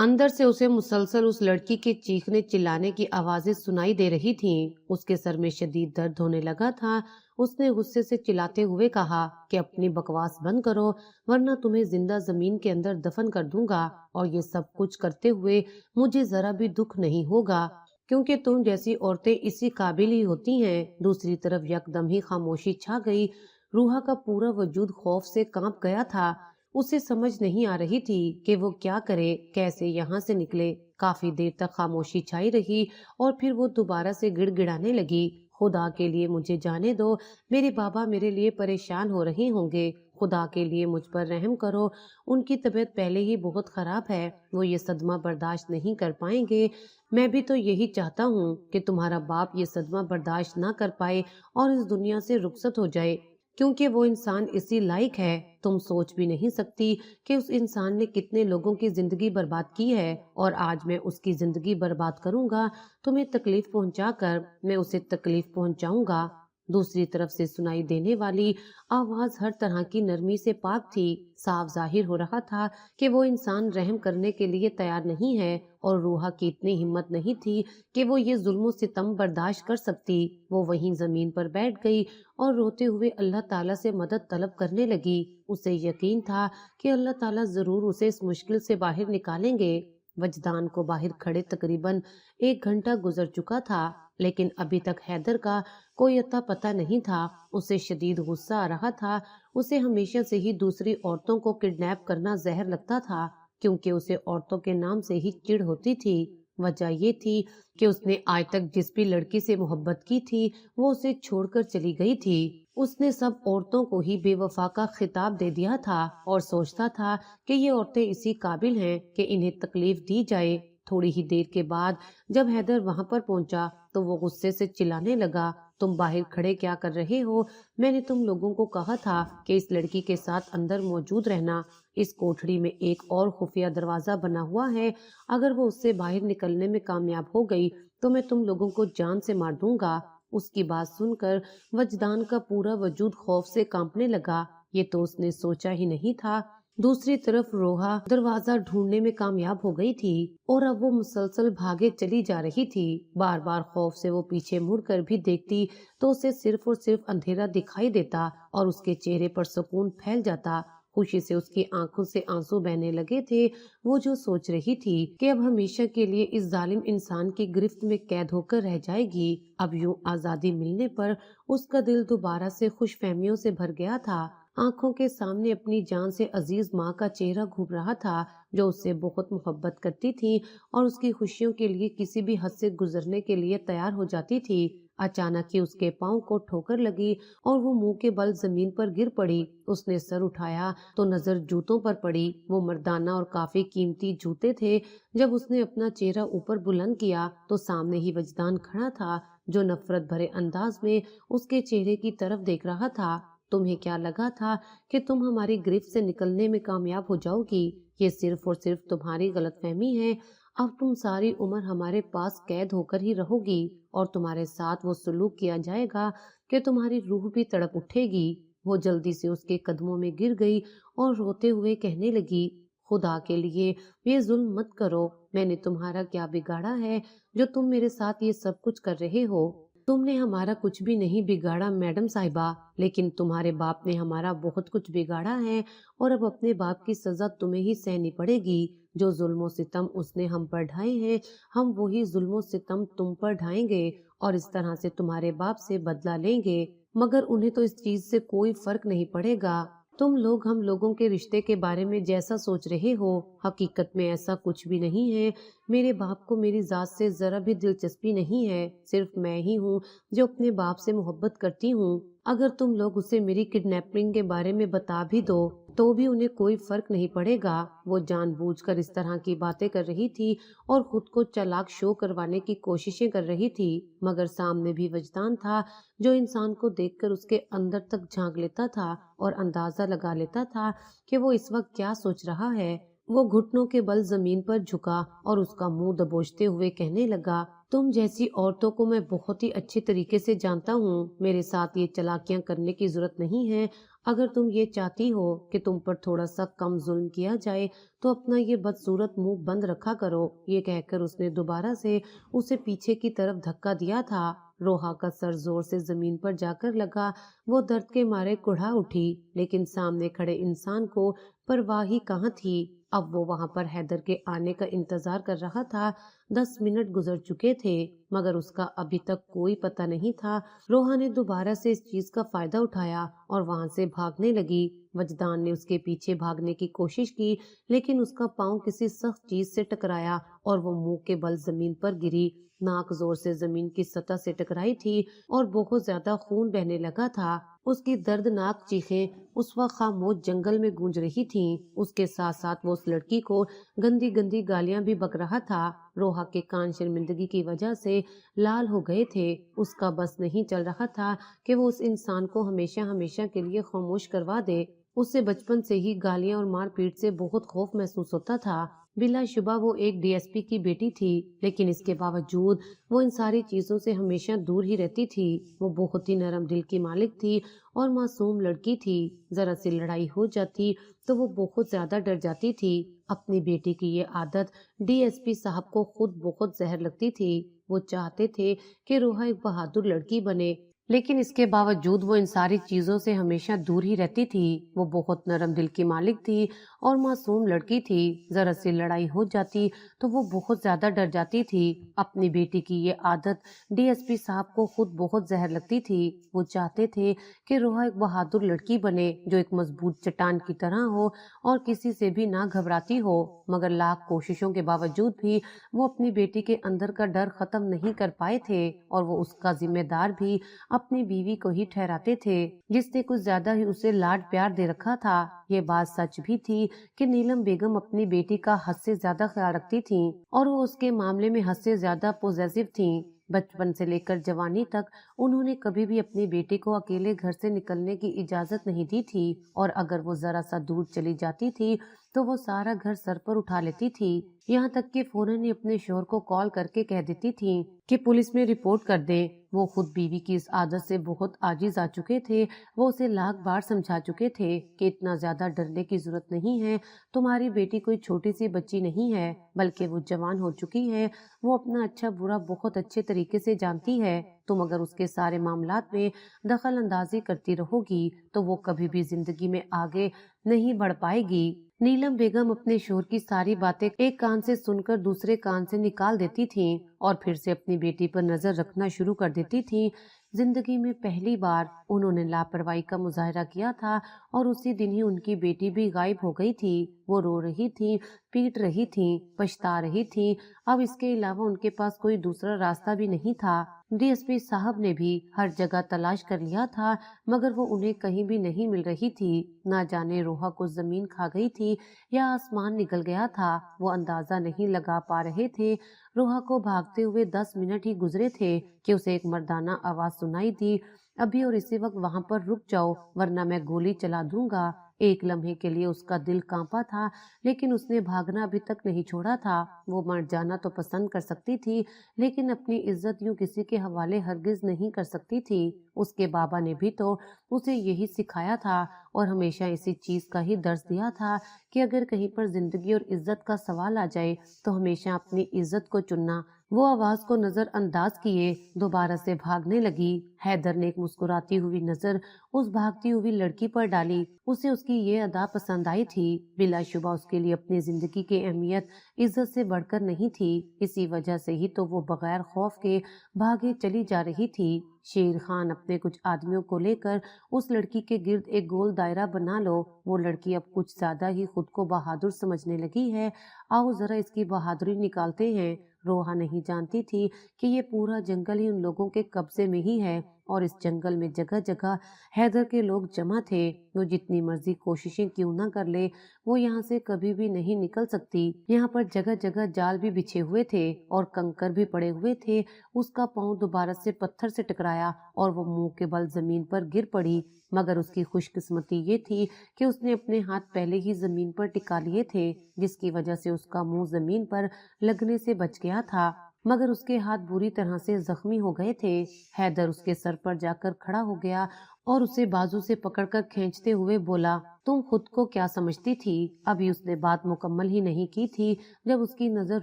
اندر سے اسے مسلسل اس لڑکی کے چیخنے چلانے کی آوازیں سنائی دے رہی تھیں۔ اس کے سر میں شدید درد ہونے لگا تھا۔ اس نے غصے سے چلاتے ہوئے کہا کہ اپنی بکواس بند کرو ورنہ تمہیں زندہ زمین کے اندر دفن کر دوں گا، اور یہ سب کچھ کرتے ہوئے مجھے ذرا بھی دکھ نہیں ہوگا، کیونکہ تم جیسی عورتیں اسی قابل ہی ہوتی ہیں۔ دوسری طرف یکدم ہی خاموشی چھا گئی۔ روحا کا پورا وجود خوف سے کانپ گیا تھا۔ اسے سمجھ نہیں آ رہی تھی کہ وہ کیا کرے، کیسے یہاں سے نکلے۔ کافی دیر تک خاموشی چھائی رہی اور پھر وہ دوبارہ سے گڑ گڑانے لگی، خدا کے لیے مجھے جانے دو، میرے بابا میرے لیے پریشان ہو رہے ہوں گے، خدا کے لیے مجھ پر رحم کرو، ان کی طبیعت پہلے ہی بہت خراب ہے، وہ یہ صدمہ برداشت نہیں کر پائیں گے۔ میں بھی تو یہی چاہتا ہوں کہ تمہارا باپ یہ صدمہ برداشت نہ کر پائے اور اس دنیا سے رخصت ہو جائے، کیونکہ وہ انسان اسی لائق ہے۔ تم سوچ بھی نہیں سکتی کہ اس انسان نے کتنے لوگوں کی زندگی برباد کی ہے، اور آج میں اس کی زندگی برباد کروں گا، تمہیں تکلیف پہنچا کر میں اسے تکلیف پہنچاؤں گا۔ دوسری طرف سے سنائی دینے والی آواز ہر طرح کی نرمی سے پاک تھی۔ صاف ظاہر ہو رہا تھا کہ وہ انسان رحم کرنے کے لیے تیار نہیں ہے، اور روحا کی اتنی ہمت نہیں تھی کہ وہ یہ ظلم و ستم برداشت کر سکتی۔ وہ وہیں زمین پر بیٹھ گئی اور روتے ہوئے اللہ تعالیٰ سے مدد طلب کرنے لگی۔ اسے یقین تھا کہ اللہ تعالیٰ ضرور اسے اس مشکل سے باہر نکالیں گے۔ وجدان کو باہر کھڑے تقریباً 1 گھنٹہ گزر چکا تھا، لیکن ابھی تک حیدر کا کوئی اتا پتہ نہیں تھا۔ اسے شدید غصہ آ رہا تھا۔ اسے ہمیشہ سے ہی دوسری عورتوں کو کڈنیپ کرنا زہر لگتا تھا، کیونکہ اسے عورتوں کے نام سے ہی چڑ ہوتی تھی۔ وجہ یہ تھی کہ اس نے آج تک جس بھی لڑکی سے محبت کی تھی وہ اسے چھوڑ کر چلی گئی تھی۔ اس نے سب عورتوں کو ہی بے وفا کا خطاب دے دیا تھا اور سوچتا تھا کہ یہ عورتیں اسی قابل ہیں کہ انہیں تکلیف دی جائے۔ تھوڑی ہی دیر کے بعد جب حیدر وہاں پر پہنچا تو وہ غصے سے چلانے لگا، تم باہر کھڑے کیا کر رہے ہو؟ میں نے تم لوگوں کو کہا تھا کہ اس لڑکی کے ساتھ اندر موجود رہنا۔ اس کوٹھڑی میں ایک اور خفیہ دروازہ بنا ہوا ہے، اگر وہ اس سے باہر نکلنے میں کامیاب ہو گئی تو میں تم لوگوں کو جان سے مار دوں گا۔ اس کی بات سن کر وجدان کا پورا وجود خوف سے کانپنے لگا۔ یہ تو اس نے سوچا ہی نہیں تھا۔ دوسری طرف روحا دروازہ ڈھونڈنے میں کامیاب ہو گئی تھی، اور اب وہ مسلسل بھاگے چلی جا رہی تھی۔ بار بار خوف سے وہ پیچھے مڑ کر بھی دیکھتی تو اسے صرف اور صرف اندھیرا دکھائی دیتا اور اس کے چہرے پر سکون پھیل جاتا۔ خوشی سے اس کی آنکھوں سے آنسو بہنے لگے تھے۔ وہ جو سوچ رہی تھی کہ اب ہمیشہ کے لیے اس ظالم انسان کی گرفت میں قید ہو کر رہ جائے گی، اب یوں آزادی ملنے پر اس کا دل دوبارہ سے خوش فہمیوں سے بھر گیا تھا۔ آنکھوں کے سامنے اپنی جان سے عزیز ماں کا چہرہ گھوم رہا تھا، جو اس سے بہت محبت کرتی تھی اور اس کی خوشیوں کے لیے کسی بھی حد سے گزرنے کے لیے تیار ہو جاتی تھی۔ اچانک ہی اس کے پاؤں کو ٹھوکر لگی اور وہ منہ کے بل زمین پر گر پڑی۔ اس نے سر اٹھایا تو نظر جوتوں پر پڑی۔ وہ مردانہ اور کافی قیمتی جوتے تھے۔ جب اس نے اپنا چہرہ اوپر بلند کیا تو سامنے ہی وجدان کھڑا تھا، جو نفرت بھرے انداز میں اس کے چہرے کی طرف دیکھ رہا تھا۔ تمہیں کیا لگا تھا کہ تم ہماری گرفت سے نکلنے میں کامیاب ہو جاؤ گی؟ یہ صرف اور صرف تمہاری غلط فہمی ہے۔ اب تم ساری عمر ہمارے پاس قید ہو کر ہی رہو گی، اور تمہارے ساتھ وہ سلوک کیا جائے گا کہ تمہاری روح بھی تڑپ اٹھے گی۔ وہ جلدی سے اس کے قدموں میں گر گئی اور روتے ہوئے کہنے لگی، خدا کے لیے یہ ظلم مت کرو، میں نے تمہارا کیا بگاڑا ہے جو تم میرے ساتھ یہ سب کچھ کر رہے ہو؟ تم نے ہمارا کچھ بھی نہیں بگاڑا میڈم صاحبہ، لیکن تمہارے باپ نے ہمارا بہت کچھ بگاڑا ہے، اور اب اپنے باپ کی سزا تمہیں ہی سہنی پڑے گی۔ جو ظلم و ستم اس نے ہم پر ڈھائے ہیں، ہم وہی ظلم و ستم تم پر ڈھائیں گے، اور اس طرح سے تمہارے باپ سے بدلہ لیں گے، مگر انہیں تو اس چیز سے کوئی فرق نہیں پڑے گا۔ تم لوگ ہم لوگوں کے رشتے کے بارے میں جیسا سوچ رہے ہو، حقیقت میں ایسا کچھ بھی نہیں ہے۔ میرے باپ کو میری ذات سے ذرا بھی دلچسپی نہیں ہے، صرف میں ہی ہوں جو اپنے باپ سے محبت کرتی ہوں۔ اگر تم لوگ اسے میری کڈنیپنگ کے بارے میں بتا بھی دو تو بھی انہیں کوئی فرق نہیں پڑے گا۔ وہ جان بوجھ کر اس طرح کی باتیں کر رہی تھی اور خود کو چالاک شو کروانے کی کوششیں کر رہی تھی، مگر سامنے بھی وجدان تھا، جو انسان کو دیکھ کر اس کے اندر تک جھانک لیتا تھا اور اندازہ لگا لیتا تھا کہ وہ اس وقت کیا سوچ رہا ہے۔ वो घुटनों के बल जमीन पर झुका और उसका मुंह दबोचते हुए कहने लगा, तुम जैसी औरतों को मैं बहुत ही अच्छे तरीके से जानता हूँ। मेरे साथ ये चालाकियां करने की जरूरत नहीं है। अगर तुम ये चाहती हो कि तुम पर थोड़ा सा कम जुल्म किया जाए तो अपना ये बदसूरत मुंह बंद रखा करो। ये कहकर उसने दोबारा से उसे पीछे की तरफ धक्का दिया था। रोहा का सर जोर से जमीन पर जाकर लगा। वो दर्द के मारे कुढ़ा उठी, लेकिन सामने खड़े इंसान को परवाह ही कहाँ थी। अब वो वहां पर हैदर के आने का इंतजार कर रहा था। 10 मिनट गुजर चुके थे मगर उसका अभी तक कोई पता नहीं था। रोहा ने दोबारा से इस चीज का फायदा उठाया और वहां से भागने लगी। वजदान ने उसके पीछे भागने की कोशिश की, लेकिन उसका पांव किसी सख्त चीज से टकराया और वो मुंह के बल जमीन पर गिरी। नाक जोर से जमीन की सतह से टकराई थी और बहुत ज्यादा खून बहने लगा था। उसकी दर्दनाक चीखें उस वक्त खामोश जंगल में गूंज रही थीं। उसके साथ साथ वो उस लड़की को गंदी गंदी गालियां भी बक रहा था। रोहा के कान शर्मिंदगी की वजह से लाल हो गए थे। उसका बस नहीं चल रहा था कि वो उस इंसान को हमेशा हमेशा के लिए खामोश करवा दे। उसे बचपन से ही गालियां और मारपीट से बहुत खौफ महसूस होता था। बिलाशुबा वो एक डीएसपी की बेटी थी, लेकिन इसके बावजूद वो इन सारी चीजों से हमेशा दूर ही रहती थी। वो बहुत ही नरम दिल की मालिक थी और मासूम लड़की थी। जरा सी लड़ाई हो जाती तो वो बहुत ज्यादा डर जाती थी। अपनी बेटी की ये आदत डीएसपी साहब को खुद बहुत जहर लगती थी। वो चाहते थे कि रोहा एक बहादुर लड़की बने, लेकिन इसके बावजूद वो इन सारी चीजों से हमेशा दूर ही रहती थी। वो बहुत नरम दिल की मालिक थी और मासूम लड़की थी। जरा सी लड़ाई हो जाती तो वो बहुत ज्यादा डर जाती थी। अपनी बेटी की ये आदत डीएसपी साहब को खुद बहुत जहर लगती थी। वो चाहते थे कि रोहा एक बहादुर लड़की बने जो एक मजबूत चट्टान की तरह हो और किसी से भी ना घबराती हो। मगर लाख कोशिशों के बावजूद भी वो अपनी बेटी के अंदर का डर खत्म नहीं कर पाए थे और वो उसका जिम्मेदार भी अपनी बीवी को ही ठहराते थे, जिसने कुछ ज्यादा ही उसे लाड प्यार दे रखा था। ये बात सच भी थी कि नीलम बेगम अपनी बेटी का हद से ज्यादा ख्याल रखती थीं और वो उसके मामले में हद से ज्यादा पॉजिटिव थीं। बचपन से लेकर जवानी तक उन्होंने कभी भी अपनी बेटी को अकेले घर से निकलने की इजाजत नहीं दी थी और अगर वो जरा सा दूर चली जाती थी तो वो सारा घर सर पर उठा लेती थी। यहाँ तक कि फौरन ही अपने शोहर को कॉल करके कह देती थी कि पुलिस में रिपोर्ट कर दे। वो खुद बीवी की इस आदत से बहुत आजिज आ चुके थे। वो उसे लाख बार समझा चुके थे कि इतना ज्यादा डरने की जरूरत नहीं है। तुम्हारी बेटी कोई छोटी सी बच्ची नहीं है, बल्कि वो जवान हो चुकी है। वो अपना अच्छा बुरा बहुत अच्छे तरीके से जानती है। तुम अगर उसके सारे मामलात में दखल अंदाजी करती रहोगी तो वो कभी भी जिंदगी में आगे नहीं बढ़ पाएगी। नीलम बेगम अपने शोहर की सारी बातें एक कान से सुनकर दूसरे कान से निकाल देती थीं और फिर से अपनी बेटी पर नजर रखना शुरू कर देती थीं। जिंदगी में पहली बार उन्होंने लापरवाही का मुजाहरा किया था और उसी दिन ही उनकी बेटी भी गायब हो गई थी। वो रो रही थी, पीट रही थी, पछता रही थी। अब इसके अलावा उनके पास कोई दूसरा रास्ता भी नहीं था। डीएसपी साहब ने भी हर जगह तलाश कर लिया था मगर वो उन्हें कहीं भी नहीं मिल रही थी। ना जाने रोहा को जमीन खा गई थी या आसमान निकल गया था। वो अंदाजा नहीं लगा पा रहे थे। रोहा को भागते हुए 10 मिनट ही गुजरे थे कि उसे एक मर्दाना आवाज सुनाई दी, अभी और इसी वक्त वहां पर रुक जाओ वरना मैं गोली चला दूंगा। एक लम्हे के लिए उसका दिल कांपा था, लेकिन उसने भागना अभी तक नहीं छोड़ा था। वो मर जाना तो पसंद कर सकती थी, लेकिन अपनी इज्जत यूं किसी के हवाले हरगिज नहीं कर सकती थी। उसके बाबा ने भी तो उसे यही सिखाया था और हमेशा इसी चीज का ही दर्ज दिया था कि अगर कहीं पर जिंदगी और इज्जत का सवाल आ जाए तो हमेशा अपनी इज्जत को चुनना। वो आवाज को नजरअंदाज किए दोबारा से भागने लगी। हैदर ने एक मुस्कुराती हुई नजर उस भागती हुई लड़की पर डाली। उसे उसकी ये अदा पसंद आई थी। बिलाशुबा उसके लिए अपनी जिंदगी की अहमियत इज्जत से बढ़कर नहीं थी। इसी वजह से ही तो वो बगैर खौफ के भागे चली जा रही थी। शेर खान अपने कुछ आदमियों को लेकर उस लड़की के गिर्द एक गोल दायरा बना लो। वो लड़की अब कुछ ज्यादा ही खुद को बहादुर समझने लगी है। आओ जरा इसकी बहादुरी निकालते हैं। रोहा नहीं जानती थी कि ये पूरा जंगल ही उन लोगों के कब्जे में ही है اور اس جنگل میں جگہ جگہ حیدر کے لوگ جمع تھے. وہ جتنی مرضی کوششیں کیوں نہ کر لے وہ یہاں سے کبھی بھی نہیں نکل سکتی. یہاں پر جگہ جگہ جال بھی بچھے ہوئے تھے اور کنکر بھی پڑے ہوئے تھے. اس کا پاؤں دوبارہ سے پتھر سے ٹکرایا اور وہ منہ کے بل زمین پر گر پڑی. مگر اس کی خوش قسمتی یہ تھی کہ اس نے اپنے ہاتھ پہلے ہی زمین پر ٹکا لیے تھے، جس کی وجہ سے اس کا منہ زمین پر لگنے سے بچ گیا تھا، مگر اس کے ہاتھ بری طرح سے زخمی ہو گئے تھے. حیدر اس کے سر پر جا کر کھڑا ہو گیا اور اسے بازو سے پکڑ کر کھینچتے ہوئے بولا، تم خود کو کیا سمجھتی تھی؟ ابھی اس نے بات مکمل ہی نہیں کی تھی جب اس کی نظر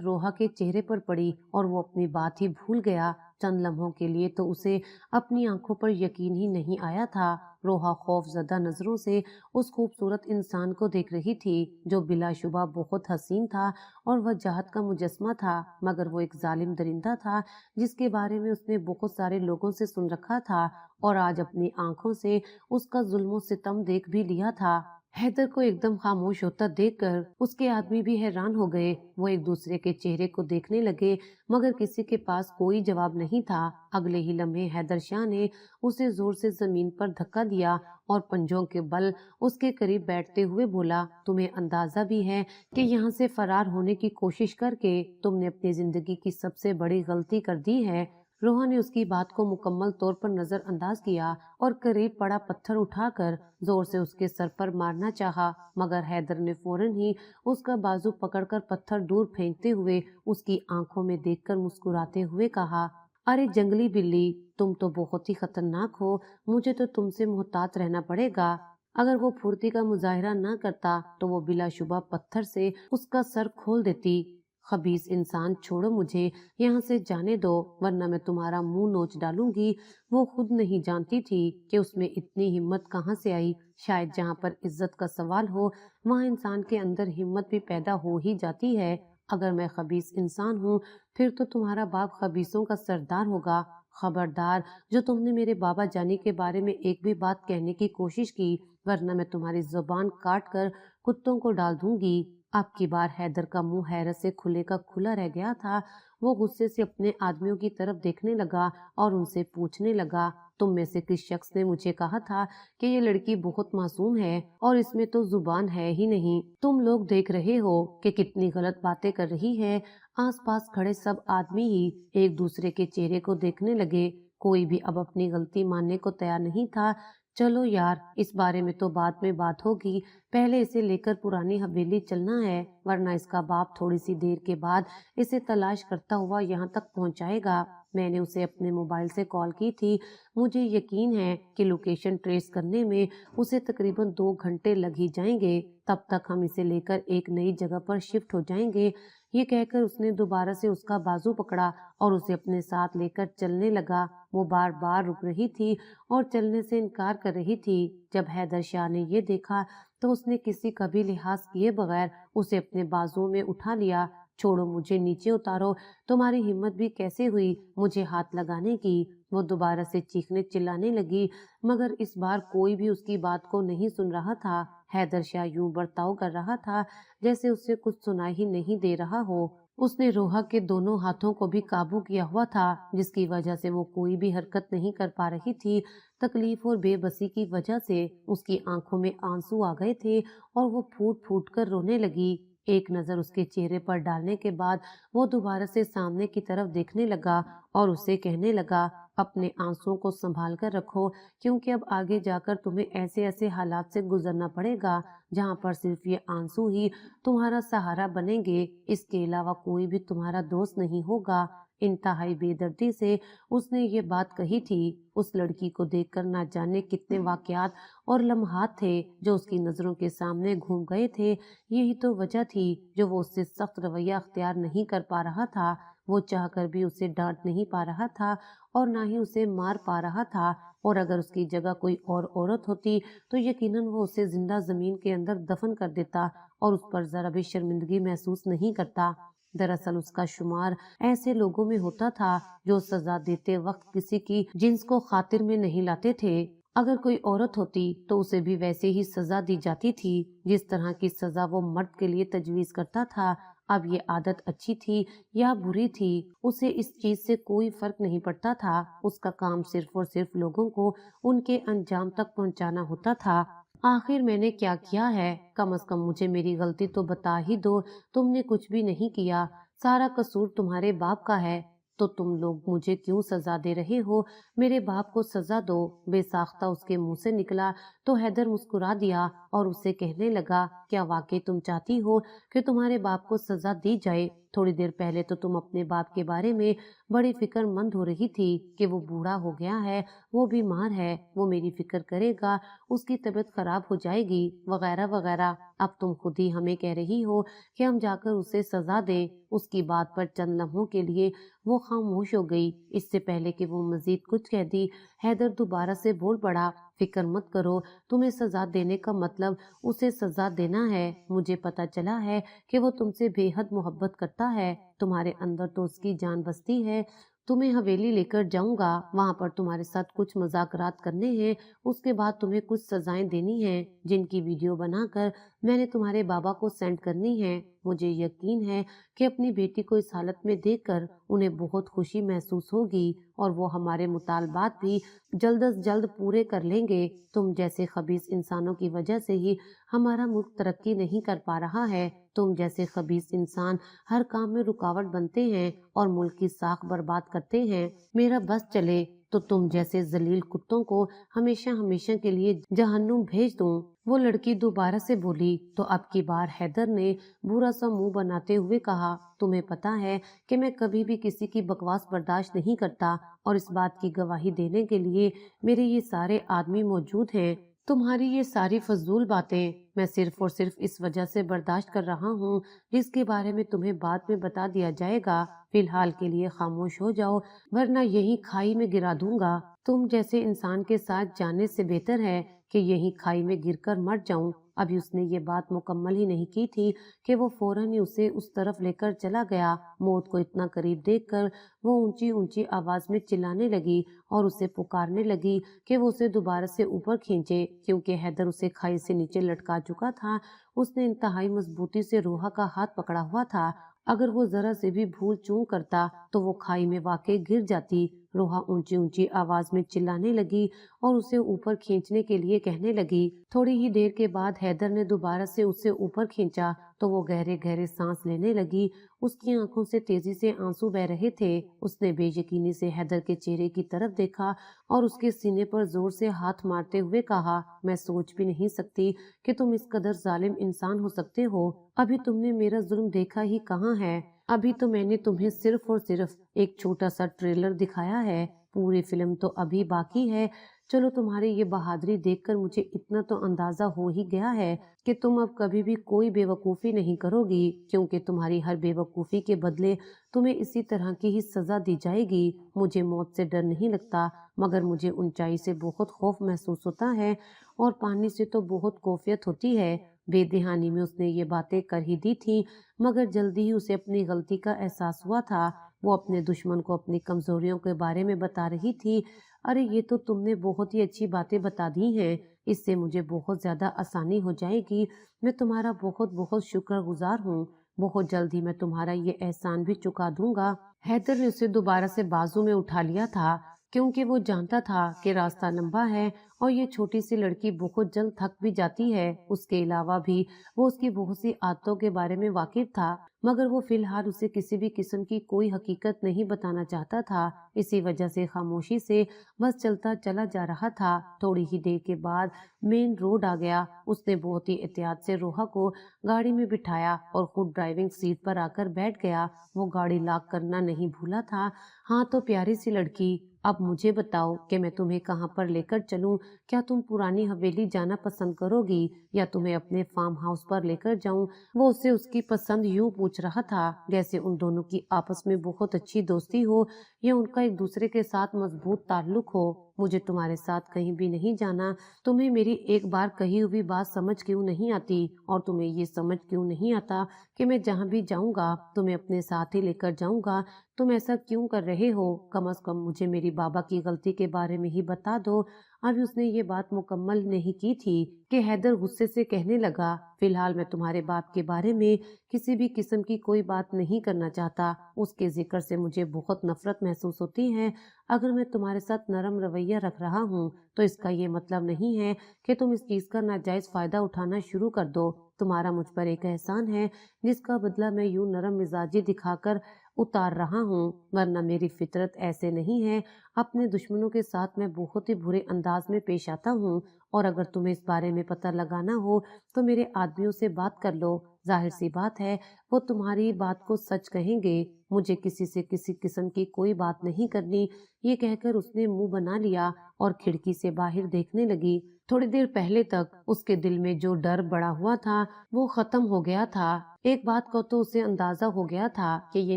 روحا کے چہرے پر پڑی اور وہ اپنی بات ہی بھول گیا. چند لمحوں کے لیے تو اسے اپنی آنکھوں پر یقین ہی نہیں آیا تھا. روحا خوف زدہ نظروں سے اس خوبصورت انسان کو دیکھ رہی تھی جو بلا شبہ بہت حسین تھا اور وجاہت کا مجسمہ تھا، مگر وہ ایک ظالم درندہ تھا جس کے بارے میں اس نے بہت سارے لوگوں سے سن رکھا تھا اور آج اپنی آنکھوں سے اس کا ظلم و ستم دیکھ بھی لیا تھا. حیدر کو ایک دم خاموش ہوتا دیکھ کر اس کے آدمی بھی حیران ہو گئے. وہ ایک دوسرے کے چہرے کو دیکھنے لگے مگر کسی کے پاس کوئی جواب نہیں تھا. اگلے ہی لمحے حیدر شاہ نے اسے زور سے زمین پر دھکا دیا اور پنجوں کے بل اس کے قریب بیٹھتے ہوئے بولا، تمہیں اندازہ بھی ہے کہ یہاں سے فرار ہونے کی کوشش کر کے تم نے اپنی زندگی کی سب سے بڑی غلطی کر دی ہے. روحا نے اس کی بات کو مکمل طور پر نظر انداز کیا اور قریب پڑا پتھر اٹھا کر زور سے اس کے سر پر مارنا چاہا، مگر حیدر نے فوراً ہی اس کا بازو پکڑ کر پتھر دور پھینکتے ہوئے اس کی آنکھوں میں دیکھ کر مسکراتے ہوئے کہا، ارے جنگلی بلی، تم تو بہت ہی خطرناک ہو، مجھے تو تم سے محتاط رہنا پڑے گا. اگر وہ پھرتی کا مظاہرہ نہ کرتا تو وہ بلا شبہ پتھر سے اس کا سر کھول دیتی. خبیث انسان، چھوڑو مجھے، یہاں سے جانے دو ورنہ میں تمہارا منہ نوچ ڈالوں گی. وہ خود نہیں جانتی تھی کہ اس میں اتنی ہمت کہاں سے آئی. شاید جہاں پر عزت کا سوال ہو وہاں انسان کے اندر ہمت بھی پیدا ہو ہی جاتی ہے. اگر میں خبیث انسان ہوں پھر تو تمہارا باپ خبیثوں کا سردار ہوگا. خبردار، جو تم نے میرے بابا جانی کے بارے میں ایک بھی بات کہنے کی کوشش کی ورنہ میں تمہاری زبان کاٹ کر کتوں کو ڈال دوں گی. اب کی بار حیدر کا منہ حیرت سے کھلے کا کھلا رہ گیا تھا. وہ غصے سے اپنے آدمیوں کی طرف دیکھنے لگا اور ان سے پوچھنے لگا، تم میں سے کس شخص نے مجھے کہا تھا کہ یہ لڑکی بہت معصوم ہے اور اس میں تو زبان ہے ہی نہیں؟ تم لوگ دیکھ رہے ہو کہ کتنی غلط باتیں کر رہی ہے. آس پاس کھڑے سب آدمی ہی ایک دوسرے کے چہرے کو دیکھنے لگے. کوئی بھی اب اپنی غلطی ماننے کو تیار نہیں تھا. چلو یار، اس بارے میں تو بعد میں بات ہوگی، پہلے اسے لے کر پرانی حویلی چلنا ہے ورنہ اس کا باپ تھوڑی سی دیر کے بعد اسے تلاش کرتا ہوا یہاں تک پہنچائے گا. میں نے اسے اپنے موبائل سے کال کی تھی. مجھے یقین ہے کہ لوکیشن ٹریس کرنے میں اسے تقریباً 2 گھنٹے لگ ہی جائیں گے. تب تک ہم اسے لے کر ایک نئی جگہ پر شفٹ ہو جائیں گے. یہ کہہ کر اس نے دوبارہ سے اس کا بازو پکڑا اور اسے اپنے ساتھ لے کر چلنے لگا. وہ بار بار رک رہی تھی اور چلنے سے انکار کر رہی تھی. جب حیدر شاہ نے یہ دیکھا تو اس نے کسی کا بھی لحاظ کیے بغیر اسے اپنے بازو میں اٹھا لیا. چھوڑو مجھے، نیچے اتارو، تمہاری ہمت بھی کیسے ہوئی مجھے ہاتھ لگانے کی؟ وہ دوبارہ سے چیخنے چلانے لگی مگر اس بار کوئی بھی اس کی بات کو نہیں سن رہا تھا. حیدر شاہ یوں برتاؤ کر رہا تھا جیسے اسے کچھ سنائی ہی نہیں دے رہا ہو. اس نے روحا کے دونوں ہاتھوں کو بھی قابو کیا ہوا تھا جس کی وجہ سے وہ کوئی بھی حرکت نہیں کر پا رہی تھی. تکلیف اور بے بسی کی وجہ سے اس کی آنکھوں میں آنسو آ گئے تھے اور وہ پھوٹ پھوٹ کر رونے لگی. ایک نظر اس کے چہرے پر ڈالنے کے بعد وہ دوبارہ سے سامنے کی طرف دیکھنے لگا اور اسے کہنے لگا، اپنے آنسوؤں کو سنبھال کر رکھو کیونکہ اب آگے جا کر تمہیں ایسے ایسے حالات سے گزرنا پڑے گا جہاں پر صرف یہ آنسو ہی تمہارا سہارا بنیں گے. اس کے علاوہ کوئی بھی تمہارا دوست نہیں ہوگا. انتہائی بے دردی سے اس نے یہ بات کہی تھی. اس لڑکی کو دیکھ کر نہ جانے کتنے واقعات اور لمحات تھے جو اس کی نظروں کے سامنے گھوم گئے تھے. یہی تو وجہ تھی جو وہ اس سے سخت رویہ اختیار نہیں کر پا رہا تھا. وہ چاہ کر بھی اسے ڈانٹ نہیں پا رہا تھا اور نہ ہی اسے مار پا رہا تھا. اور اگر اس کی جگہ کوئی اور عورت ہوتی تو یقیناً وہ اسے زندہ زمین کے اندر دفن کر دیتا اور اس پر ذرا بھی شرمندگی محسوس نہیں کرتا. دراصل اس کا شمار ایسے لوگوں میں ہوتا تھا جو سزا دیتے وقت کسی کی جنس کو خاطر میں نہیں لاتے تھے. اگر کوئی عورت ہوتی تو اسے بھی ویسے ہی سزا دی جاتی تھی جس طرح کی سزا وہ مرد کے لیے تجویز کرتا تھا. اب ये आदत अच्छी थी या बुरी थी, उसे इस चीज से कोई फर्क नहीं पड़ता था। उसका काम सिर्फ और सिर्फ लोगों को उनके अंजाम तक पहुंचाना होता था। आखिर मैंने क्या किया है? कम से कम मुझे मेरी गलती तो बता ही दो। तुमने कुछ भी नहीं किया, सारा कसूर तुम्हारे बाप का है। तो तुम लोग मुझे क्यों सजा दे रहे हो? मेरे बाप को सजा दो। बेसाख्ता उसके मुंह से निकला तो हैदर मुस्कुरा दिया और उससे कहने लगा, क्या वाकई तुम चाहती हो कि तुम्हारे बाप को सजा दी जाए? थोड़ी देर पहले तो तुम अपने बाप के बारे में बड़ी फिक्रमंद हो रही थी कि वो बूढ़ा हो गया है, वो बीमार है, वो मेरी फिक्र करेगा, उसकी तबीयत खराब हो जाएगी, वगैरह वगैरह। अब तुम खुद ही हमें कह रही हो कि हम जाकर उसे सजा दें। उसकी बात पर चंद लम्हों के लिए वो खामोश हो गई। इससे पहले कि वो मजीद कुछ कह दी, हैदर दोबारा से बोल पड़ा, फिक्र मत करो, तुम्हें सजा देने का मतलब उसे सजा देना है। मुझे पता चला है कि वो तुमसे बेहद मोहब्बत करता है, तुम्हारे अंदर तो उसकी जान बसती है। तुम्हें हवेली लेकर जाऊंगा, वहां पर तुम्हारे साथ कुछ मजाकरात करने हैं, उसके बाद तुम्हें कुछ सजाएं देनी हैं, जिनकी वीडियो बनाकर मैंने तुम्हारे बाबा को सेंड करनी है। मुझे यकीन है कि अपनी बेटी को इस हालत में देखकर उन्हें बहुत खुशी महसूस होगी और वो हमारे मुतालबात भी जल्द अज जल्द पूरे कर लेंगे। तुम जैसे खबीस इंसानों की वजह से ही हमारा मुल्क तरक्की नहीं कर पा रहा है। तुम जैसे खबीस इंसान हर काम में रुकावट बनते हैं और मुल्क की साख बर्बाद करते हैं। मेरा बस चले तो तुम जैसे जलील कुत्तों को हमेशा हमेशा के लिए जहन्नुम भेज दूं। वो लड़की दोबारा से बोली तो अब की बार हैदर ने बुरा सा मुंह बनाते हुए कहा, तुम्हें पता है कि मैं कभी भी किसी की बकवास बर्दाश्त नहीं करता और इस बात की गवाही देने के लिए मेरे ये सारे आदमी मौजूद हैं। तुम्हारी ये सारी फजूल बातें मैं सिर्फ और सिर्फ इस वजह से बर्दाश्त कर रहा हूँ जिसके बारे में तुम्हें बाद में बता दिया जाएगा। फिलहाल के लिए खामोश हो जाओ वरना यही खाई में गिरा दूंगा। तुम जैसे इंसान के साथ जाने से बेहतर है कि यही खाई में गिरकर मर जाऊं। अभी उसने ये बात मुकम्मल ही नहीं की थी कि वो फौरन ही उसे उस तरफ लेकर चला गया। मौत को इतना करीब देखकर वो ऊंची ऊंची आवाज में चिल्लाने लगी और उसे पुकारने लगी कि वो उसे दोबारा से ऊपर खींचे, क्योंकि हैदर उसे खाई से नीचे लटका चुका था। उसने इंतहाई मजबूती से रोहा का हाथ पकड़ा हुआ था। अगर वो जरा से भी भूल चूक करता तो वो खाई में वाकई गिर जाती। रोहा ऊंची ऊंची आवाज में चिल्लाने लगी और उसे ऊपर खींचने के लिए कहने लगी। थोड़ी ही देर के बाद हैदर ने दोबारा से उसे ऊपर खींचा तो वो गहरे गहरे सांस लेने लगी। उसकी आंखों से तेजी से आंसू बह रहे थे। उसने बेयकीनी से हैदर के चेहरे की तरफ देखा और उसके सीने पर जोर से हाथ मारते हुए कहा, मैं सोच भी नहीं सकती कि तुम इस कदर जालिम इंसान हो सकते हो। अभी तुमने मेरा जुल्म देखा ही कहाँ है? अभी तो मैंने तुम्हें सिर्फ और सिर्फ एक छोटा सा ट्रेलर दिखाया है, पूरी फिल्म तो अभी बाकी है। चलो, तुम्हारी ये बहादुरी देखकर मुझे इतना तो अंदाजा हो ही गया है कि तुम अब कभी भी कोई बेवकूफ़ी नहीं करोगी, क्योंकि तुम्हारी हर बेवकूफ़ी के बदले तुम्हें इसी तरह की ही सज़ा दी जाएगी। मुझे मौत से डर नहीं लगता, मगर मुझे ऊंचाई से बहुत खौफ महसूस होता है और पानी से तो बहुत खौफियत होती है। बेदहानी में उसने ये बातें कर ही दी थी, मगर जल्दी ही उसे अपनी गलती का एहसास हुआ था। वो अपने दुश्मन को अपनी कमजोरियों के बारे में बता रही थी। अरे, ये तो तुमने बहुत ही अच्छी बातें बता दी हैं, इससे मुझे बहुत ज्यादा आसानी हो जाएगी। मैं तुम्हारा बहुत बहुत शुक्रगुजार हूँ। बहुत जल्दी मैं तुम्हारा ये एहसान भी चुका दूंगा। हैदर ने उसे दोबारा से बाजू में उठा लिया था, क्योंकि वो जानता था कि रास्ता लंबा है और ये छोटी सी लड़की बहुत जल्द थक भी जाती है। उसके अलावा भी वो उसकी बहुत सी आदतों के बारे में वाकिफ था, मगर वो फिलहाल उसे किसी भी किस्म की कोई हकीकत नहीं बताना चाहता था। इसी वजह से खामोशी से बस चलता चला जा रहा था। थोड़ी ही देर के बाद मेन रोड आ गया। उसने बहुत ही एहतियात से रोहा को गाड़ी में बिठाया और खुद ड्राइविंग सीट पर आकर बैठ गया। वो गाड़ी लॉक करना नहीं भूला था। हाँ तो प्यारी सी लड़की, अब मुझे बताओ कि मैं तुम्हें कहाँ पर लेकर चलूं? क्या तुम पुरानी हवेली जाना पसंद करोगी या तुम्हें अपने फार्म हाउस पर लेकर जाऊं? वो उससे उसकी पसंद यूं पूछ रहा था जैसे उन दोनों की आपस में बहुत अच्छी दोस्ती हो या उनका एक दूसरे के साथ मजबूत ताल्लुक हो। मुझे तुम्हारे साथ कहीं भी नहीं जाना। तुम्हें मेरी एक बार कही हुई बात समझ क्यों नहीं आती? और तुम्हें ये समझ क्यों नहीं आता कि मैं जहाँ भी जाऊंगा तुम्हें अपने साथ ही लेकर जाऊंगा? तुम ऐसा क्यों कर रहे हो? कम से कम मुझे मेरी बाबा की गलती के बारे में ही बता दो। ابھی उसने ये बात मुकम्मल नहीं की थी कि हैदर गुस्से से कहने लगा, फिलहाल मैं तुम्हारे बाप के बारे में किसी भी किस्म की कोई बात नहीं करना चाहता। उसके जिक्र से मुझे बहुत नफरत महसूस होती है। अगर मैं तुम्हारे साथ नरम रवैया रख रहा हूँ तो इसका ये मतलब नहीं है कि तुम इस चीज का नाजायज फायदा उठाना शुरू कर दो। तुम्हारा मुझ पर एक एहसान है जिसका बदला मैं यूं नरम मिजाजी दिखाकर उतार रहा हूँ, वरना मेरी फितरत ऐसे नहीं है। अपने दुश्मनों के साथ मैं बहुत ही बुरे अंदाज में पेश आता हूँ, और अगर तुम्हें इस बारे में पता लगाना हो तो मेरे आदमियों से बात कर लो। जाहिर सी बात है वो तुम्हारी बात को सच कहेंगे। मुझे किसी से किसी किस्म की कोई बात नहीं करनी। ये कहकर उसने मुंह बना लिया और खिड़की से बाहर देखने लगी। थोड़ी देर पहले तक उसके दिल में जो डर बड़ा हुआ था वो खत्म हो गया था। एक बात को तो उसे अंदाजा हो गया था कि ये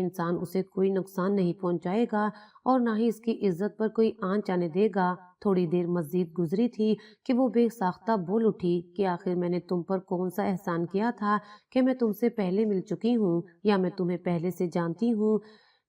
इंसान उसे कोई नुकसान नहीं पहुंचाएगा और ना ही इसकी इज्जत पर कोई आंच आने देगा। थोड़ी देर मजीद गुजरी थी कि वो बेसाख्ता बोल उठी कि आखिर मैंने तुम पर कौन सा एहसान किया था कि मैं तुमसे पहले मिल चुकी हूँ या मैं तुम्हें पहले से जानती हूँ।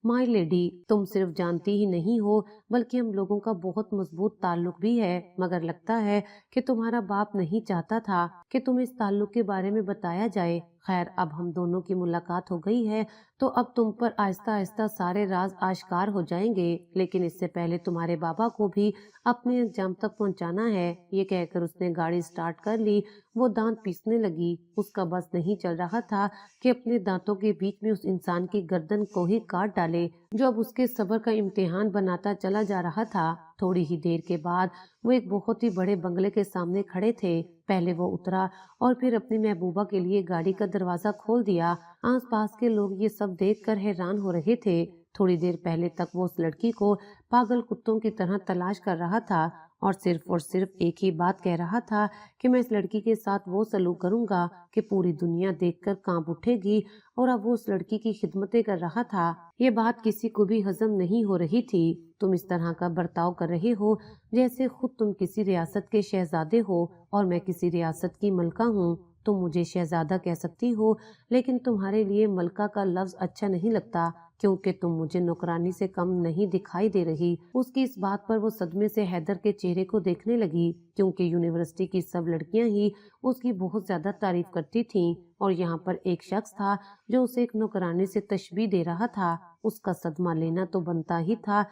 माय लेडी, तुम सिर्फ जानती ही नहीं हो बल्कि हम लोगों का बहुत मजबूत ताल्लुक भी है, मगर लगता है कि तुम्हारा बाप नहीं चाहता था कि तुम्हें इस ताल्लुक के बारे में बताया जाए। खैर, अब हम दोनों की मुलाकात हो गई है तो अब तुम पर आहिस्ता आहिस्ता सारे राज आश्कार हो जाएंगे, लेकिन इससे पहले तुम्हारे बाबा को भी अपने अंजाम तक पहुंचाना है। ये कहकर उसने गाड़ी स्टार्ट कर ली। वो दांत पीसने लगी। उसका बस नहीं चल रहा था कि अपने दांतों के बीच में उस इंसान की गर्दन को ही काट डाले जो अब उसके सब्र का इम्तिहान बनाता चला जा रहा था। थोड़ी ही देर के बाद वो एक बहुत ही बड़े बंगले के सामने खड़े थे। पहले वो उतरा और फिर अपनी महबूबा के लिए गाड़ी का दरवाजा खोल दिया। आस पास के लोग ये सब देखकर हैरान हो रहे थे। थोड़ी देर पहले तक वो उस लड़की को पागल कुत्तों की तरह तलाश कर रहा था और सिर्फ एक ही बात कह रहा था कि मैं इस लड़की के साथ वो सलूक करूंगा कि पूरी दुनिया देखकर कांप उठेगी, और अब वो उस लड़की की खिदमतें कर रहा था। ये बात किसी को भी हजम नहीं हो रही थी। तुम इस तरह का बर्ताव कर रहे हो जैसे खुद तुम किसी रियासत के शहजादे हो और मैं किसी रियासत की मलका हूँ। तुम मुझे शहजादा कह सकती हो, लेकिन तुम्हारे लिए मलका का लफ्ज अच्छा नहीं लगता क्योंकि तुम मुझे नौकरानी से कम नहीं दिखाई दे रही। उसकी इस बात पर वो सदमे से हैदर के चेहरे को देखने लगी, क्योंकि यूनिवर्सिटी की सब लड़कियां ही उसकी बहुत ज्यादा तारीफ करती थीं और यहाँ पर एक शख्स था जो उसे एक नौकरानी से तशबीह दे रहा था। उसका सदमा लेना तो बनता ही था।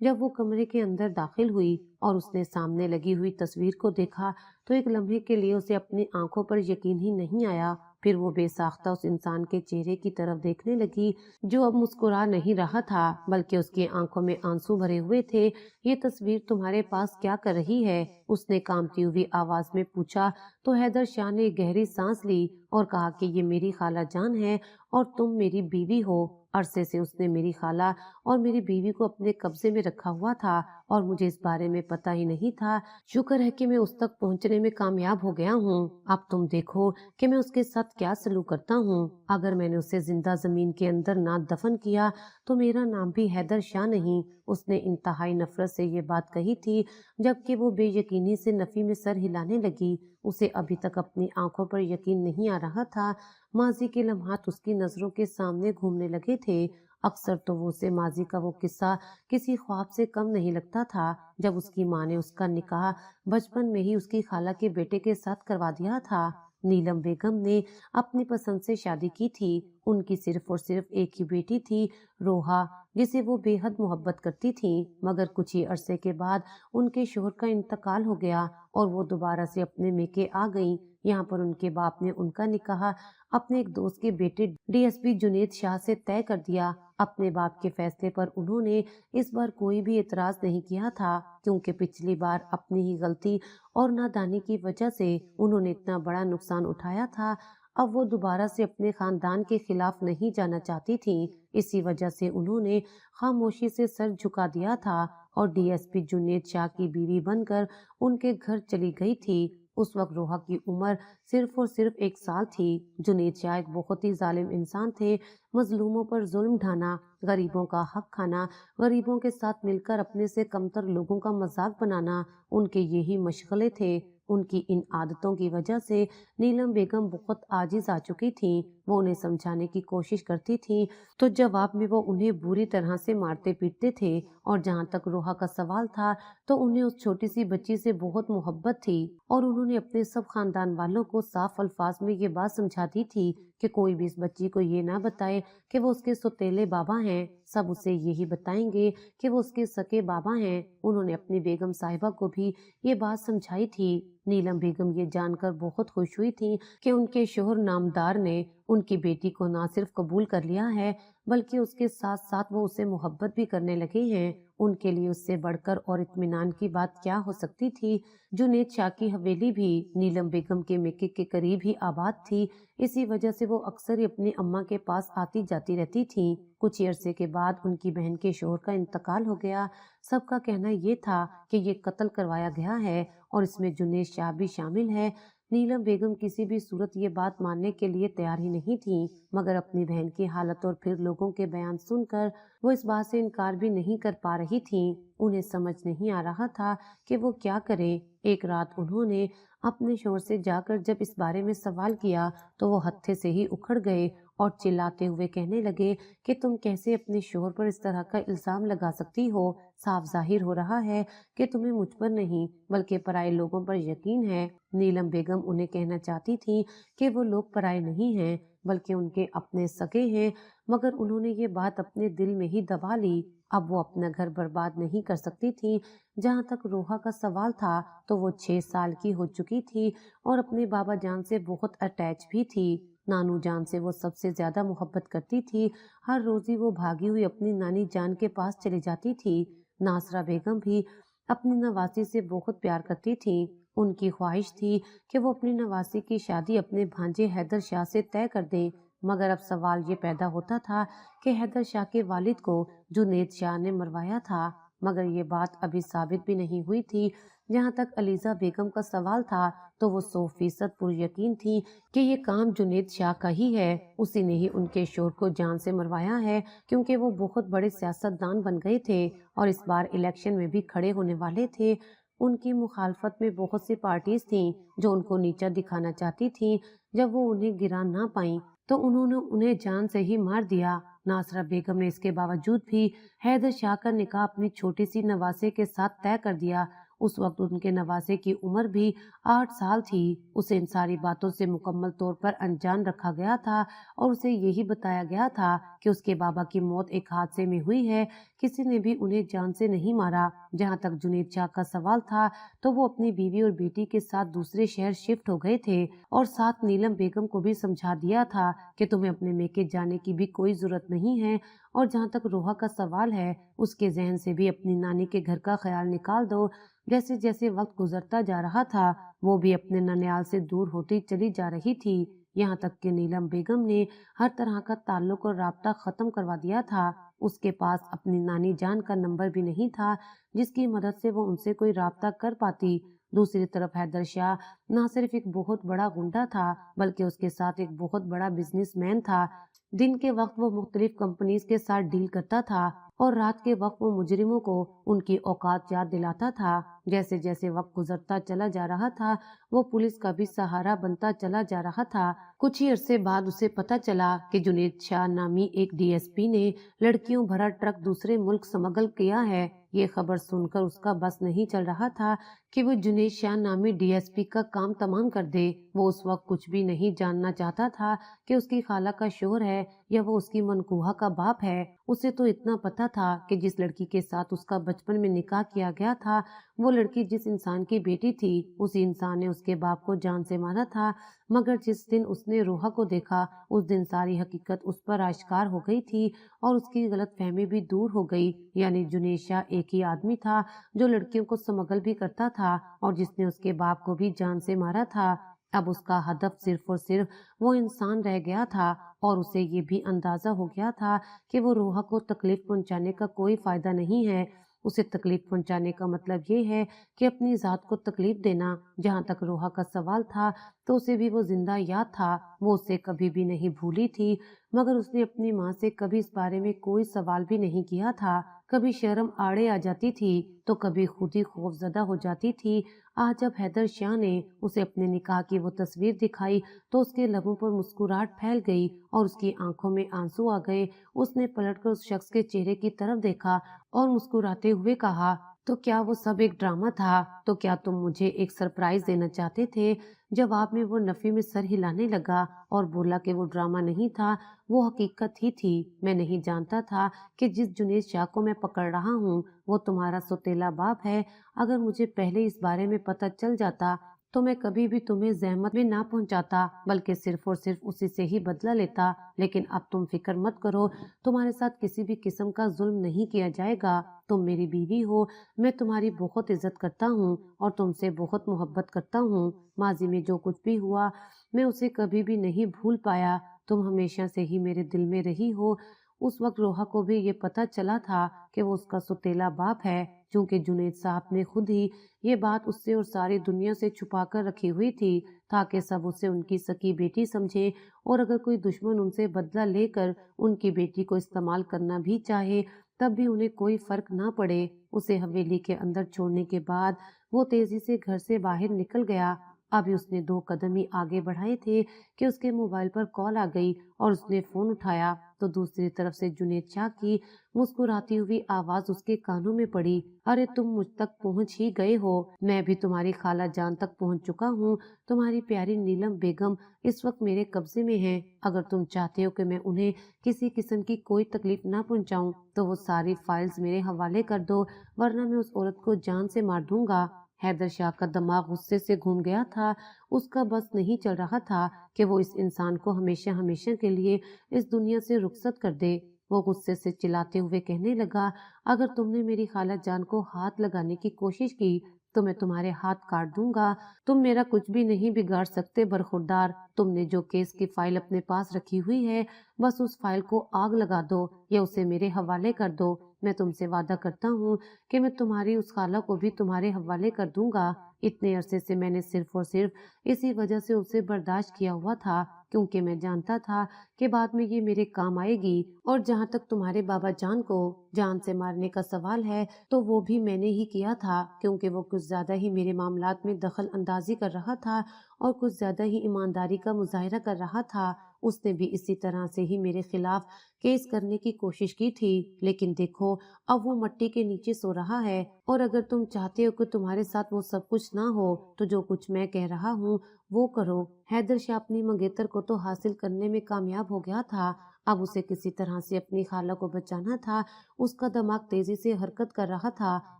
जब वो कमरे के अंदर दाखिल हुई और उसने सामने लगी हुई तस्वीर को देखा तो एक लम्हे के लिए उसे अपनी आंखों पर यकीन ही नहीं आया। फिर वो बेसाख्ता उस इंसान के चेहरे की तरफ देखने लगी जो अब मुस्कुरा नहीं रहा था बल्कि उसकी आंखों में आंसू भरे हुए थे। ये तस्वीर तुम्हारे पास क्या कर रही है? उसने कांपती हुई आवाज में पूछा तो हैदर शाह ने गहरी सांस ली और कहा कि ये मेरी खाला जान है और तुम मेरी बीवी हो। अरसे से उसने मेरी खाला और मेरी बीवी को अपने कब्जे में रखा हुआ था और मुझे इस बारे में पता ही नहीं था। शुक्र है कि मैं उस तक पहुंचने में कामयाब हो गया हूँ। अब तुम देखो कि मैं उसके साथ क्या सलूक करता हूँ। अगर मैंने उसे जिंदा जमीन के अंदर ना दफन किया तो मेरा नाम भी हैदर शाह नहीं। उसने इंतहाई नफरत से ये बात कही थी, जबकि वो बेयकीनी से नफी में सर हिलाने लगी। उसे अभी तक अपनी आंखों पर यकीन नहीं आ रहा था। माजी के लम्हात उसकी नजरों के सामने घूमने लगे थे। अक्सर तो वो उसे माजी का वो किस्सा किसी ख्वाब से कम नहीं लगता था जब उसकी माँ ने उसका निकाह बचपन में ही उसकी खाला के बेटे के साथ करवा दिया था। नीलम बेगम ने अपनी पसंद से शादी की थी। उनकी सिर्फ और सिर्फ एक ही बेटी थी, रोहा, जिसे वो बेहद मोहब्बत करती थी। मगर कुछ ही अरसे के बाद उनके शोहर का इंतकाल हो गया और वो दोबारा से अपने मेके आ गईं। यहाँ पर उनके बाप ने उनका निकाह अपने एक दोस्त के बेटे डीएसपी जुनेद शाह से तय कर दिया। अपने बाप के फैसले पर उन्होंने इस बार कोई भी एतराज नहीं किया था, क्योंकि पिछली बार अपनी ही गलती और नादानी की वजह से उन्होंने इतना बड़ा नुकसान उठाया था। अब वो दोबारा से अपने खानदान के खिलाफ नहीं जाना चाहती थी। इसी वजह से उन्होंने खामोशी से सर झुका दिया था और डीएसपी जुनेद शाह की बीवी बनकर उनके घर चली गई थी। उस वक्त रोहा की उम्र सिर्फ और सिर्फ 1 साल थी। जुनेद शाह एक बहुत ही जालिम इंसान थे। मजलूमों पर जुल्म ढाना, गरीबों का हक खाना, गरीबों के साथ मिलकर अपने से कमतर लोगों का मजाक बनाना उनके यही मशगले थे। ان کی ان عادتوں کی وجہ سے نیلم بیگم بہت عاجز آ چکی تھیں۔ وہ انہیں سمجھانے کی کوشش کرتی تھیں تو جواب میں وہ انہیں بری طرح سے مارتے پیٹتے تھے، اور جہاں تک روحا کا سوال تھا تو انہیں اس چھوٹی سی بچی سے بہت محبت تھی، اور انہوں نے اپنے سب خاندان والوں کو صاف الفاظ میں یہ بات سمجھا دی تھی کہ کوئی بھی اس بچی کو یہ نہ بتائے کہ وہ اس کے سوتیلے بابا ہیں، سب اسے یہی بتائیں گے کہ وہ اس کے سکے بابا ہیں۔ انہوں نے اپنی بیگم صاحبہ کو بھی یہ بات سمجھائی تھی۔ نیلم بیگم یہ جان کر بہت خوش ہوئی تھی کہ ان کے شوہر نامدار نے ان کی بیٹی کو نہ صرف قبول کر لیا ہے بلکہ اس کے ساتھ ساتھ وہ اسے محبت بھی کرنے لگے ہیں۔ ان کے لیے اس سے بڑھ کر اور اطمینان کی بات کیا ہو سکتی تھی؟ جنید شاہ کی حویلی بھی نیلم بیگم کے میکے کے قریب ہی آباد تھی، اسی وجہ سے وہ اکثر ہی اپنی اماں کے پاس آتی جاتی رہتی تھی۔ کچھ عرصے کے بعد ان کی بہن کے شوہر کا انتقال ہو گیا۔ سب کا کہنا یہ تھا کہ یہ قتل کروایا گیا ہے اور اس میں جنید شاہ بھی شامل ہے۔ نیلم بیگم کسی بھی صورت یہ بات ماننے کے لیے تیار ہی نہیں تھی، مگر اپنی بہن کی حالت اور پھر لوگوں کے بیان سن کر وہ اس بات سے انکار بھی نہیں کر پا رہی تھی۔ انہیں سمجھ نہیں آ رہا تھا کہ وہ کیا کریں۔ ایک رات انہوں نے اپنے شوہر سے جا کر جب اس بارے میں سوال کیا تو وہ ہتھے سے ہی اکھڑ گئے اور چلاتے ہوئے کہنے لگے کہ تم کیسے اپنے شوہر پر اس طرح کا الزام لگا سکتی ہو؟ صاف ظاہر ہو رہا ہے کہ تمہیں مجھ پر نہیں بلکہ پرائے لوگوں پر یقین ہے۔ نیلم بیگم انہیں کہنا چاہتی تھی کہ وہ لوگ پرائے نہیں ہیں بلکہ ان کے اپنے سگے ہیں، مگر انہوں نے یہ بات اپنے دل میں ہی دبا لی۔ اب وہ اپنا گھر برباد نہیں کر سکتی تھی۔ جہاں تک روحا کا سوال تھا تو وہ 6 سال کی ہو چکی تھی اور اپنے بابا جان سے بہت اٹیچ بھی تھی۔ نانو جان سے وہ سب سے زیادہ محبت کرتی تھی۔ ہر روز ہی وہ بھاگی ہوئی اپنی نانی جان کے پاس چلی جاتی تھی۔ ناصرہ بیگم بھی اپنی نواسی سے بہت پیار کرتی تھی۔ ان کی خواہش تھی کہ وہ اپنی نواسی کی شادی اپنے بھانجے حیدر شاہ سے طے کر دیں، مگر اب سوال یہ پیدا ہوتا تھا کہ حیدر شاہ کے والد کو جنید شاہ نے مروایا تھا، مگر یہ بات ابھی ثابت بھی نہیں ہوئی تھی۔ جہاں تک علیزہ بیگم کا سوال تھا تو وہ 100% پر یقین تھی کہ یہ کام جنید شاہ کا ہی ہے، اسی نے ہی ان کے شوہر کو جان سے مروایا ہے، کیونکہ وہ بہت بڑے سیاستدان بن گئے تھے اور اس بار الیکشن میں بھی کھڑے ہونے والے تھے۔ ان کی مخالفت میں بہت سی پارٹیز تھیں جو ان کو نیچا دکھانا چاہتی تھیں۔ جب وہ انہیں گرا نہ پائیں تو انہوں نے انہیں جان سے ہی مار دیا۔ ناصرہ بیگم نے اس کے باوجود بھی حیدر شاہ کا نکاح اپنی چھوٹی سی نواسے کے ساتھ طے کر دیا۔ اس وقت ان کے نواسے کی عمر بھی 8 سال تھی۔ اسے ان ساری باتوں سے مکمل طور پر انجان رکھا گیا تھا اور اسے یہی بتایا گیا تھا کہ اس کے بابا کی موت ایک حادثے میں ہوئی ہے، کسی نے بھی انہیں جان سے نہیں مارا۔ جہاں تک جنید شاہ کا سوال تھا تو وہ اپنی بیوی اور بیٹی کے ساتھ دوسرے شہر شفٹ ہو گئے تھے اور ساتھ نیلم بیگم کو بھی سمجھا دیا تھا کہ تمہیں اپنے میکے جانے کی بھی کوئی ضرورت نہیں ہے، اور جہاں تک روحا کا سوال ہے اس کے ذہن سے بھی اپنی نانی کے گھر کا خیال نکال دو۔ جیسے جیسے وقت گزرتا جا رہا تھا وہ بھی اپنے ننیال سے دور ہوتی چلی جا رہی تھی، یہاں تک کہ نیلم بیگم نے ہر طرح کا تعلق اور رابطہ ختم کروا دیا تھا۔ اس کے پاس اپنی نانی جان کا نمبر بھی نہیں تھا جس کی مدد سے وہ ان سے کوئی رابطہ کر پاتی۔ دوسری طرف حیدر شاہ نہ صرف ایک بہت بڑا غنڈہ تھا بلکہ اس کے ساتھ ایک بہت بڑا بزنس مین تھا۔ دن کے وقت وہ مختلف کمپنیز کے ساتھ ڈیل کرتا تھا اور رات کے وقت وہ مجرموں کو ان کی اوقات یاد دلاتا تھا۔ جیسے جیسے وقت گزرتا چلا جا رہا تھا وہ پولیس کا بھی سہارا بنتا چلا جا رہا تھا۔ کچھ ہی عرصے بعد اسے پتہ چلا کہ جنید شاہ نامی ایک ڈی ایس پی نے لڑکیوں بھرا ٹرک دوسرے ملک سمگل کیا ہے۔ یہ خبر سن کر اس کا بس نہیں چل رہا تھا کہ وہ جنید شاہ نامی ڈی ایس پی کا کام تمام کر دے۔ وہ اس وقت کچھ بھی نہیں جاننا چاہتا تھا کہ اس کی خالہ کا شوہر ہے یا وہ اس کی منکوہہ کا باپ ہے۔ اسے تو اتنا پتا تھا کہ جس لڑکی کے ساتھ اس کا بچپن میں نکاح کیا گیا تھا وہ لڑکی جس انسان کی بیٹی تھی اسی انسان نے اس کے باپ کو جان سے مارا تھا، مگر جس دن اس نے روحا کو دیکھا اس دن ساری حقیقت اس پر آشکار ہو گئی تھی اور اس کی غلط فہمی بھی دور ہو گئی۔ یعنی جنید شاہ ایک ہی آدمی تھا جو لڑکیوں کو سمگل بھی کرتا تھا اور جس نے اس کے باپ کو بھی جان سے مارا تھا۔ اب اس کا ہدف صرف اور صرف وہ انسان رہ گیا تھا اور اسے یہ بھی اندازہ ہو گیا تھا کہ وہ روحا کو تکلیف پہنچانے کا کوئی فائدہ نہیں ہے۔ اسے تکلیف پہنچانے کا مطلب یہ ہے کہ اپنی ذات کو تکلیف دینا۔ جہاں تک روحا کا سوال تھا تو اسے بھی وہ زندہ یاد تھا، وہ اسے کبھی بھی نہیں بھولی تھی۔ मगर उसने अपनी माँ से कभी इस बारे में कोई सवाल भी नहीं किया था। कभी शर्म आड़े आ जाती थी तो कभी खुद ही खौफजदा हो जाती थी। आज जब हैदर शाह ने उसे अपने निकाह की वो तस्वीर दिखाई तो उसके लबों पर मुस्कुराहट फैल गई और उसकी आंखों में आंसू आ गए। उसने पलटकर उस शख्स के चेहरे की तरफ देखा और मुस्कुराते हुए कहा, तो क्या वो सब एक ड्रामा था? तो क्या तुम मुझे एक सरप्राइज देना चाहते थे? जवाब में वो नफी में सर हिलाने लगा और बोला कि वो ड्रामा नहीं था, वो हकीकत ही थी। मैं नहीं जानता था कि जिस जुनैद शाह को मैं पकड़ रहा हूँ वो तुम्हारा सौतेला बाप है। अगर मुझे पहले इस बारे में पता चल जाता तो मैं कभी भी तुम्हें जहमत में ना पहुंचाता, बल्कि सिर्फ और सिर्फ उसी से ही बदला लेता। लेकिन अब तुम फिक्र मत करो, तुम्हारे साथ किसी भी किस्म का जुल्म नहीं किया जाएगा। तुम मेरी बीवी हो, मैं तुम्हारी बहुत इज्जत करता हूँ और तुमसे बहुत मोहब्बत करता हूँ। माजी में जो कुछ भी हुआ मैं उसे कभी भी नहीं भूल पाया। तुम हमेशा से ही मेरे दिल में रही हो। उस वक्त रोहा को भी ये पता चला था कि वो उसका सौतेला बाप है, क्योंकि जुनैद साहब ने खुद ही ये बात उससे और सारी दुनिया से छुपा कर रखी हुई थी, ताकि सब उसे उनकी सकी बेटी समझे। और अगर कोई दुश्मन उनसे बदला लेकर उनकी बेटी को इस्तेमाल करना भी चाहे तब भी उन्हें कोई फर्क ना पड़े। उसे हवेली के अंदर छोड़ने के बाद वो तेजी से घर से बाहर निकल गया। अभी उसने 2 कदम ही आगे बढ़ाए थे कि उसके मोबाइल पर कॉल आ गई और उसने फोन उठाया तो दूसरी तरफ से जुनैद शाह की मुस्कुराती हुई आवाज उसके कानों में पड़ी। अरे तुम मुझ तक पहुंच ही गए हो, मैं भी तुम्हारी खाला जान तक पहुंच चुका हूँ। तुम्हारी प्यारी नीलम बेगम इस वक्त मेरे कब्जे में है। अगर तुम चाहते हो कि मैं उन्हें किसी किस्म की कोई तकलीफ ना पहुंचाऊं तो वो सारी फाइल्स मेरे हवाले कर दो, वरना मैं उस औरत को जान से मार दूंगा। हैदर शाह का दिमाग गुस्से से घूम गया था। उसका बस नहीं चल रहा था कि वो इस इंसान को हमेशा हमेशा के लिए इस दुनिया से रुखसत कर दे। वो गुस्से से चिल्लाते हुए कहने लगा, अगर तुमने मेरी खाला जान को हाथ लगाने की कोशिश की तो मैं तुम्हारे हाथ काट दूंगा। तुम मेरा कुछ भी नहीं बिगाड़ सकते बरखुरदार। तुमने जो केस की फाइल अपने पास रखी हुई है, बस उस फाइल को आग लगा दो या उसे मेरे हवाले कर दो। मैं तुमसे वादा करता हूँ कि मैं तुम्हारी उस खाला को भी तुम्हारे हवाले कर दूंगा। इतने अरसे से मैंने सिर्फ और सिर्फ इसी वजह से उसे बर्दाश्त किया हुआ था, क्योंकि मैं जानता था कि बाद में ये मेरे काम आएगी। और जहाँ तक तुम्हारे बाबा जान को जान से मारने का सवाल है तो वो भी मैंने ही किया था, क्योंकि वो कुछ ज्यादा ही मेरे मामलात में दखल अंदाजी कर रहा था और कुछ ज्यादा ही ईमानदारी का मुजाहिरा कर रहा था। उसने भी इसी तरह से ही मेरे खिलाफ केस करने की कोशिश की थी, लेकिन देखो अब वो मट्टी के नीचे सो रहा है। और अगर तुम चाहते हो कि तुम्हारे साथ वो सब कुछ ना हो तो जो कुछ मैं कह रहा हूँ वो करो। हैदर शाह अपनी मंगेतर को तो हासिल करने में कामयाब हो गया था, अब उसे किसी तरह से अपनी खाला को बचाना था। उसका दिमाग तेजी से हरकत कर रहा था,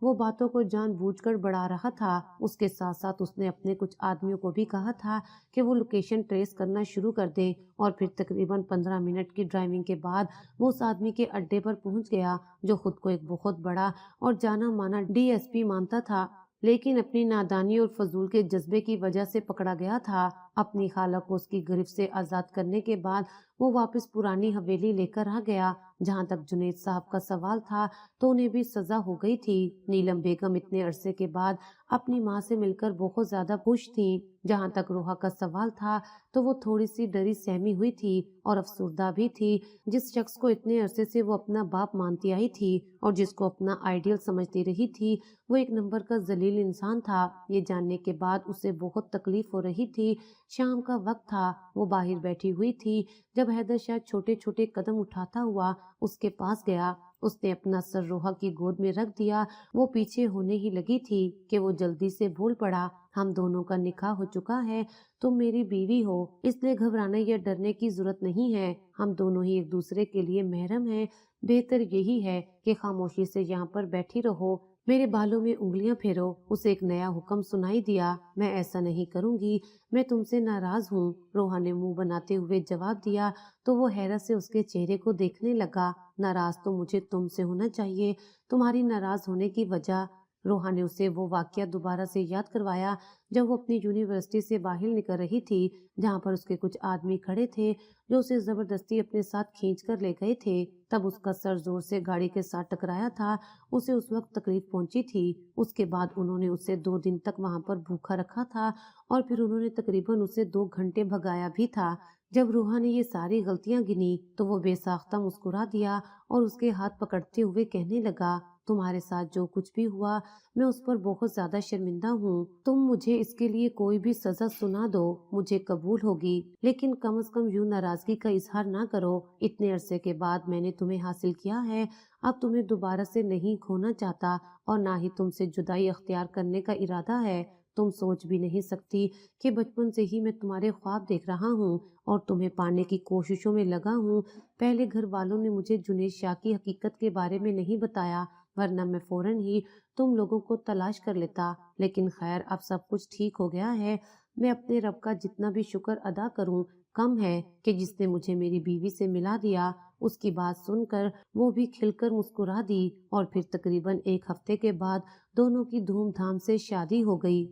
वो बातों को जानबूझकर बढ़ा रहा था। उसके साथ साथ उसने अपने कुछ आदमियों को भी कहा था कि वो लोकेशन ट्रेस करना शुरू कर दे। और फिर तकरीबन 15 मिनट की ड्राइविंग के बाद वो उस आदमी के अड्डे पर पहुंच गया जो खुद को एक बहुत बड़ा और जाना माना डीएसपी मानता था, लेकिन अपनी नादानी और फजूल के जज्बे की वजह से पकड़ा गया था। अपनी खाला को उसकी गिरफ्त से आजाद करने के बाद वो वापस पुरानी हवेली लेकर आ गया। जहाँ तक जुनैद साहब का सवाल था तो उन्हें भी सजा हो गई थी। नीलम बेगम इतने अरसे के बाद अपनी माँ से मिलकर बहुत ज्यादा खुश थी। जहाँ तक रोहा का सवाल था तो वो थोड़ी सी डरी सहमी हुई थी और अफसुर्दा भी थी। जिस शख्स को इतने अरसे से वो अपना बाप मानती आई थी और जिसको अपना आइडियल समझती रही थी, वो एक नंबर का जलील इंसान था। ये जानने के बाद उसे बहुत तकलीफ हो रही थी। शाम का वक्त था, वो बाहर बैठी हुई थी जब हैदर शाह छोटे छोटे कदम उठाता हुआ उसके पास गया। उसने अपना सर रोहा की गोद में रख दिया। वो पीछे होने ही लगी थी कि वो जल्दी से बोल पड़ा, हम दोनों का निकाह हो चुका है, तुम मेरी बीवी हो, इसलिए घबराने या डरने की जरूरत नहीं है। हम दोनों ही एक दूसरे के लिए महरम हैं। बेहतर यही है कि खामोशी से यहाँ पर बैठी रहो, मेरे बालों में उंगलियां फेरो। उसे एक नया हुक्म सुनाई दिया, मैं ऐसा नहीं करूंगी, मैं तुमसे नाराज हूँ। रोहा ने मुंह बनाते हुए जवाब दिया तो वो हैरत से उसके चेहरे को देखने लगा। नाराज तो मुझे तुमसे होना चाहिए, तुम्हारी नाराज होने की वजह। रोहा ने उसे वो वाकया दोबारा से याद करवाया जब वो अपनी यूनिवर्सिटी से बाहर निकल रही थी, जहाँ पर उसके कुछ आदमी खड़े थे जो उसे जबरदस्ती अपने साथ खींच कर ले गए थे। तब उसका सर जोर से गाड़ी के साथ टकराया था, उसे उस वक्त तकलीफ पहुंची थी। उसके बाद उन्होंने उसे 2 दिन तक वहां पर भूखा रखा था और फिर उन्होंने तकरीबन उसे 2 घंटे भगाया भी था। جب روحا نے یہ ساری غلطیاں گنی تو وہ بے ساختہ مسکرا دیا اور اس کے ہاتھ پکڑتے ہوئے کہنے لگا، تمہارے ساتھ جو کچھ بھی ہوا میں اس پر بہت زیادہ شرمندہ ہوں۔ تم مجھے اس کے لیے کوئی بھی سزا سنا دو، مجھے قبول ہوگی، لیکن کم از کم یوں ناراضگی کا اظہار نہ کرو۔ اتنے عرصے کے بعد میں نے تمہیں حاصل کیا ہے، اب تمہیں دوبارہ سے نہیں کھونا چاہتا اور نہ ہی تم سے جدائی اختیار کرنے کا ارادہ ہے۔ تم سوچ بھی نہیں سکتی کہ بچپن سے ہی میں تمہارے خواب دیکھ رہا ہوں اور تمہیں پانے کی کوششوں میں لگا ہوں۔ پہلے گھر والوں نے مجھے جنید شاہ کی حقیقت کے بارے میں نہیں بتایا، ورنہ میں فوراً ہی تم لوگوں کو تلاش کر لیتا، لیکن خیر اب سب کچھ ٹھیک ہو گیا ہے۔ میں اپنے رب کا جتنا بھی شکر ادا کروں کم ہے کہ جس نے مجھے میری بیوی سے ملا دیا۔ اس کی بات سن کر وہ بھی کھل کر مسکرا دی اور پھر تقریباً ایک ہفتے کے بعد دونوں کی دھوم دھام سے شادی ہو گئی۔